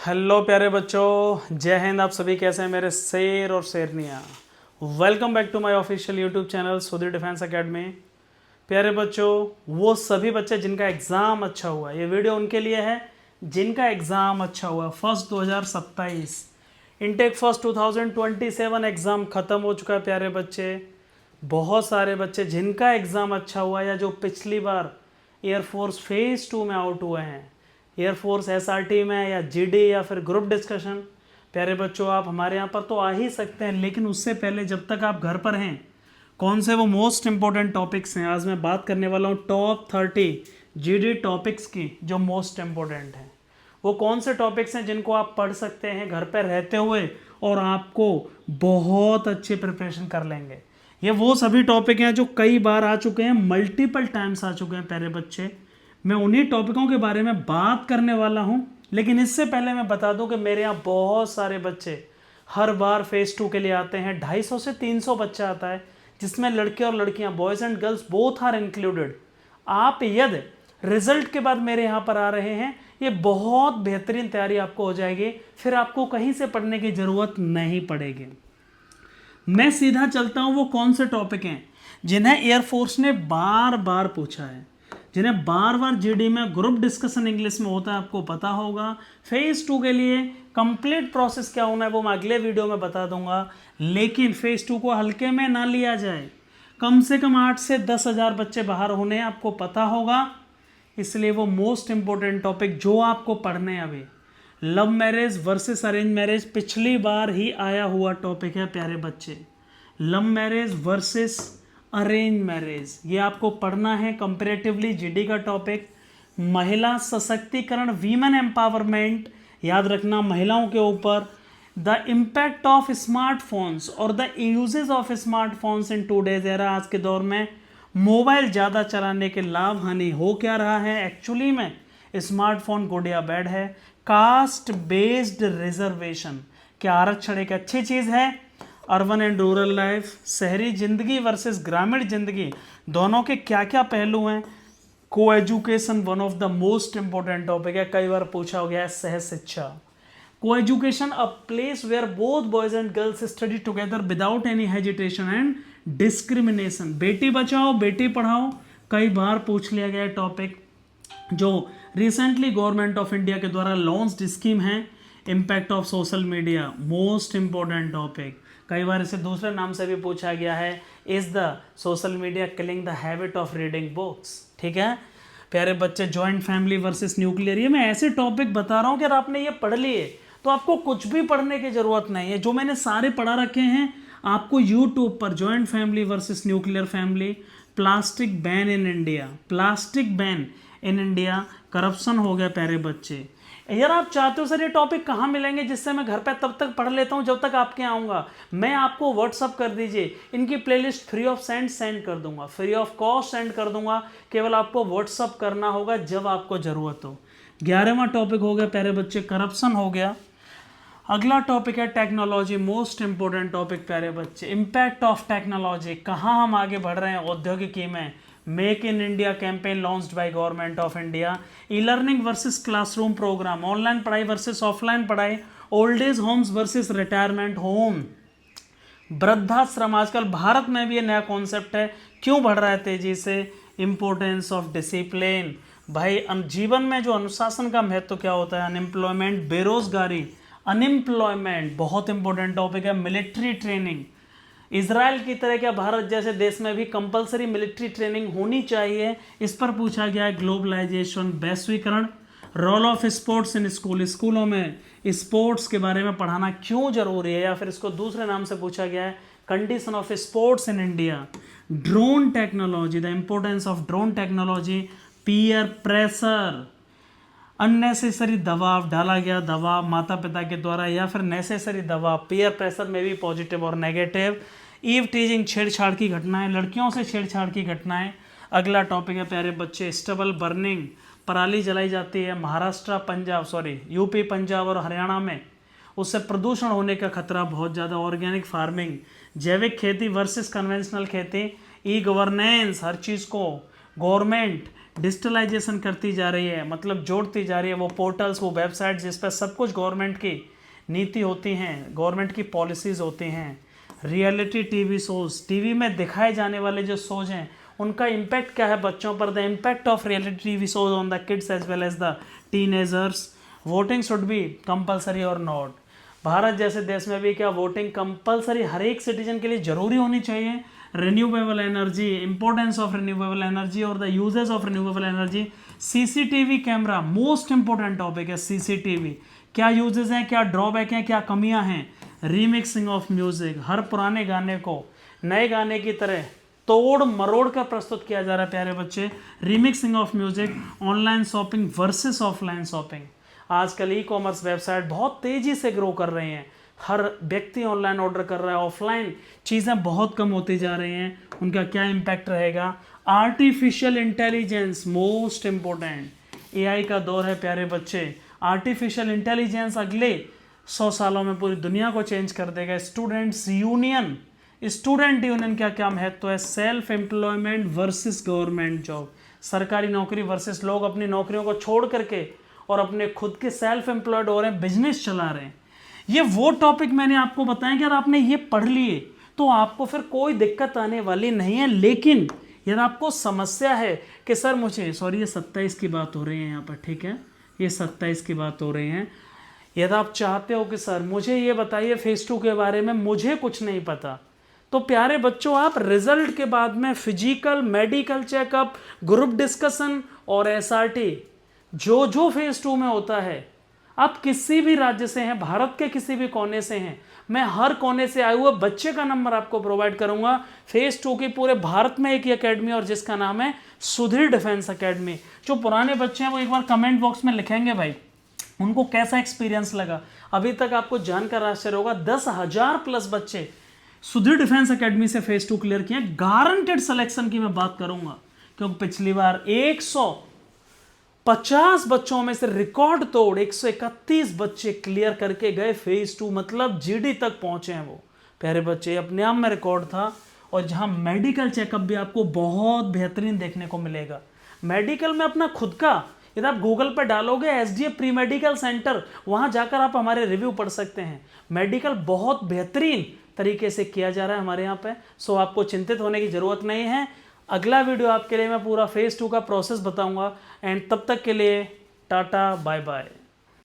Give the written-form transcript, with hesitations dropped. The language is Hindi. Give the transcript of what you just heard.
हेलो प्यारे बच्चों, जय हिंद। आप सभी कैसे हैं मेरे शेर और शेरनियाँ। Welcome back to my official YouTube channel Sudhir defence academy. प्यारे बच्चों, वो सभी बच्चे जिनका एग्ज़ाम अच्छा हुआ, ये वीडियो उनके लिए है जिनका एग्ज़ाम अच्छा हुआ। फर्स्ट 2027 इनटेक फर्स्ट 2027 एग्ज़ाम ख़त्म हो चुका है। प्यारे बच्चे, बहुत सारे बच्चे जिनका एग्ज़ाम अच्छा हुआ या जो पिछली बार एयरफोर्स फेज़ 2 में आउट हुए हैं, एयरफोर्स एसआरटी में या जीडी या फिर ग्रुप डिस्कशन, प्यारे बच्चों आप हमारे यहाँ पर तो आ ही सकते हैं। लेकिन उससे पहले जब तक आप घर पर हैं, कौन से वो मोस्ट इंपॉर्टेंट टॉपिक्स हैं, आज मैं बात करने वाला हूँ टॉप 30 जीडी टॉपिक्स की जो मोस्ट इंपॉर्टेंट हैं। वो कौन से टॉपिक्स हैं जिनको आप पढ़ सकते हैं घर पर रहते हुए और आपको बहुत अच्छी प्रिपरेशन कर लेंगे। ये वो सभी टॉपिक हैं जो कई बार आ चुके हैं, मल्टीपल टाइम्स आ चुके हैं। प्यारे बच्चे, मैं उन्हीं टॉपिकों के बारे में बात करने वाला हूं। लेकिन इससे पहले मैं बता दूं कि मेरे यहाँ बहुत सारे बच्चे हर बार फेज़ 2 के लिए आते हैं। 250 से 300 बच्चा आता है, जिसमें लड़के और लड़कियां, boys and girls both are included. आप यदि रिजल्ट के बाद मेरे यहाँ पर आ रहे हैं, ये बहुत बेहतरीन तैयारी आपको हो जाएगी, फिर आपको कहीं से पढ़ने की ज़रूरत नहीं पड़ेगी। मैं सीधा चलता हूँ वो कौन से टॉपिक हैं जिन्हें एयरफोर्स ने बार बार पूछा है, जिन्हें बार बार जीडी में ग्रुप डिस्कशन इंग्लिश में होता है। आपको पता होगा फेज़ 2 के लिए कंप्लीट प्रोसेस क्या होना है वो मैं अगले वीडियो में बता दूंगा। लेकिन फेज़ 2 को हल्के में ना लिया जाए, कम से कम 8 से 10 हज़ार बच्चे बाहर होने आपको पता होगा। इसलिए वो मोस्ट इंपॉर्टेंट टॉपिक जो आपको पढ़ने अभी, love marriage versus arrange marriage पिछली बार ही आया हुआ टॉपिक है। प्यारे बच्चे, love marriage versus arrange marriage, ये आपको पढ़ना है। कंपैरेटिवली जीडी का टॉपिक महिला सशक्तिकरण, वीमेन एम्पावरमेंट, याद रखना महिलाओं के ऊपर। द इम्पैक्ट ऑफ स्मार्टफोन्स और the usages of smartphones in today's era, आज के दौर में मोबाइल ज़्यादा चलाने के लाभ हानि हो क्या रहा है, एक्चुअली में स्मार्टफोन गुड या बैड है। कास्ट बेस्ड रिजर्वेशन, क्या आरक्षण एक अच्छी चीज़ है। अर्बन एंड रूरल लाइफ, शहरी जिंदगी वर्सेस ग्रामीण जिंदगी, दोनों के क्या क्या पहलू हैं। Coeducation one of the most important topic है, कई बार पूछा गया है। सह शिक्षा, coeducation a place where both boys and girls study together without any hesitation and discrimination. बेटी बचाओ बेटी पढ़ाओ, कई बार पूछ लिया गया टॉपिक, जो रिसेंटली गवर्नमेंट ऑफ इंडिया के द्वारा लॉन्च्ड स्कीम है। Impact of social media, most important topic, कई बार इसे दूसरे नाम से भी पूछा गया है, is the social media killing the habit of reading books. ठीक है प्यारे बच्चे, जॉइंट फैमिली वर्सेस न्यूक्लियर, ये मैं ऐसे टॉपिक बता रहा हूँ कि अगर आपने ये पढ़ लिए तो आपको कुछ भी पढ़ने की जरूरत नहीं है। जो मैंने सारे पढ़ा रखे हैं आपको यूट्यूब पर, joint family versus nuclear family, plastic ban in India, plastic ban in India, corruption हो गया। प्यारे बच्चे, यार आप चाहते हो सर ये टॉपिक कहाँ मिलेंगे जिससे मैं घर पे तब तक पढ़ लेता हूँ जब तक आपके यहाँ आऊँगा, मैं आपको व्हाट्सअप कर दीजिए, इनकी प्लेलिस्ट फ्री ऑफ सेंड कर दूंगा, फ्री ऑफ कॉस्ट सेंड कर दूंगा। केवल आपको व्हाट्सअप करना होगा जब आपको ज़रूरत हो। 11वां टॉपिक हो गया प्यारे बच्चे, करप्शन हो गया। अगला टॉपिक है टेक्नोलॉजी, मोस्ट इंपॉर्टेंट टॉपिक प्यारे बच्चे, इम्पैक्ट ऑफ टेक्नोलॉजी, कहाँ हम आगे बढ़ रहे हैं औद्योगिकी में। Make in India campaign launched by government of India. E learning versus classroom program, online पढ़ाई वर्सेस ऑफलाइन पढ़ाई, old age homes versus retirement home, वृद्धाश्रम, आजकल भारत में भी ये नया कॉन्सेप्ट है, क्यों बढ़ रहा है तेजी से। इंपॉर्टेंस ऑफ डिसिप्लिन, भाई जीवन में जो अनुशासन का महत्व क्या होता है। अनएम्प्लॉयमेंट, बेरोजगारी, अनएम्प्लॉयमेंट बहुत इंपॉर्टेंट टॉपिक है। मिलिट्री ट्रेनिंग, इजराइल की तरह क्या भारत जैसे देश में भी कंपलसरी मिलिट्री ट्रेनिंग होनी चाहिए, इस पर पूछा गया है। ग्लोबलाइजेशन, वैश्वीकरण, role of sports in school, स्कूलों में स्पोर्ट्स के बारे में पढ़ाना क्यों जरूरी है, या फिर इसको दूसरे नाम से पूछा गया है condition of sports in India. Drone technology, the importance of drone technology. Peer pressure, unnecessary दबाव डाला गया, दबाव माता पिता के द्वारा या फिर नेसेसरी दबाव, पीयर प्रेशर में भी पॉजिटिव और नेगेटिव। ईव टीजिंग, छेड़छाड़ की घटनाएं, लड़कियों से छेड़छाड़ की घटनाएं। अगला टॉपिक है प्यारे बच्चे, स्टबल बर्निंग, पराली जलाई जाती है महाराष्ट्र यूपी पंजाब और हरियाणा में, उससे प्रदूषण होने का खतरा बहुत ज़्यादा। ऑर्गेनिक फार्मिंग, जैविक खेती वर्सेस कन्वेंशनल खेती। ई गवर्नेंस, हर चीज़ को गवर्नमेंट डिजिटलाइजेशन करती जा रही है, मतलब जोड़ती जा रही है वो पोर्टल्स, वो वेबसाइट जिस पर सब कुछ गवर्नमेंट की नीति होती हैं, गवर्नमेंट की पॉलिसीज़ होती हैं। रियलिटी टीवी शोज़, टीवी में दिखाए जाने वाले जो शोज हैं उनका इम्पैक्ट क्या है बच्चों पर, the impact of reality TV shows on the kids as well as the teenagers. Voting should be compulsory और नॉट। भारत जैसे देश में भी क्या वोटिंग कंपलसरी हर एक सिटीजन के लिए ज़रूरी होनी चाहिए। Renewable energy, importance of renewable energy और the uses of renewable energy. CCTV camera most important topic है। सीसीटीवी क्या यूजेस हैं, क्या ड्रॉबैक हैं, क्या कमियां हैं। रीमिक्सिंग ऑफ म्यूजिक, हर पुराने गाने को नए गाने की तरह तोड़ मरोड़ कर प्रस्तुत किया जा रहा है प्यारे बच्चे। Remixing of music. Online shopping versus offline shopping. आजकल ई कॉमर्स वेबसाइट बहुत तेजी से ग्रो कर रहे हैं, हर व्यक्ति ऑनलाइन ऑर्डर कर रहा है, ऑफलाइन चीज़ें बहुत कम होती जा रही हैं, उनका क्या इम्पैक्ट रहेगा। Artificial intelligence most important. AI का दौर है प्यारे बच्चे। आर्टिफिशियल इंटेलिजेंस अगले 100 सालों में पूरी दुनिया को चेंज कर देगा। स्टूडेंट यूनियन का क्या महत्व है। Self employment versus government job, सरकारी नौकरी वर्सेस लोग अपनी नौकरियों को छोड़ करके और अपने खुद के सेल्फ एम्प्लॉयड हो रहे हैं, बिजनेस चला रहे हैं। ये वो टॉपिक मैंने आपको बताया कि अगर आपने ये पढ़ लिए तो आपको फिर कोई दिक्कत आने वाली नहीं है। लेकिन यदि आपको समस्या है कि सर मुझे, सॉरी ये 27 की बात हो रही है यहाँ पर, ठीक है, ये 27 की बात हो रही है। यदि आप चाहते हो कि सर मुझे ये बताइए फेज 2 के बारे में, मुझे कुछ नहीं पता, तो प्यारे बच्चों आप रिजल्ट के बाद में physical, medical checkup, group discussion और एसआरटी जो फेज 2 में होता है, आप किसी भी राज्य से हैं, भारत के किसी भी कोने से हैं, मैं हर कोने से आए हुए बच्चे का नंबर आपको प्रोवाइड करूंगा। फेज 2 की पूरे भारत में एक ही अकेडमी और जिसका नाम है सुधीर डिफेंस अकेडमी। जो पुराने बच्चे हैं वो एक बार कमेंट बॉक्स में लिखेंगे भाई उनको कैसा एक्सपीरियंस लगा। अभी तक आपको जानकर आश्चर्य होगा 10,000 प्लस बच्चे सुधीर डिफेंस अकेडमी से फेज 2 क्लियर किए। गारंटेड सिलेक्शन की मैं बात करूंगा क्योंकि पिछली बार 150 बच्चों में से रिकॉर्ड तोड़ 131 बच्चे क्लियर करके गए फेज 2, मतलब जीडी तक पहुंचे हैं वो प्यारे बच्चे, अपने आप में रिकॉर्ड था। और जहां मेडिकल चेकअप भी आपको बहुत बेहतरीन देखने को मिलेगा। मेडिकल में अपना खुद का, यदि आप गूगल पर डालोगे एसडीएफ प्री मेडिकल सेंटर, वहां जाकर आप हमारे रिव्यू पढ़ सकते हैं। मेडिकल बहुत बेहतरीन तरीके से किया जा रहा है हमारे यहाँ पे, सो आपको चिंतित होने की जरूरत नहीं है। अगला वीडियो आपके लिए मैं पूरा फेज 2 का प्रोसेस बताऊंगा। एंड तब तक के लिए टाटा बाय बाय।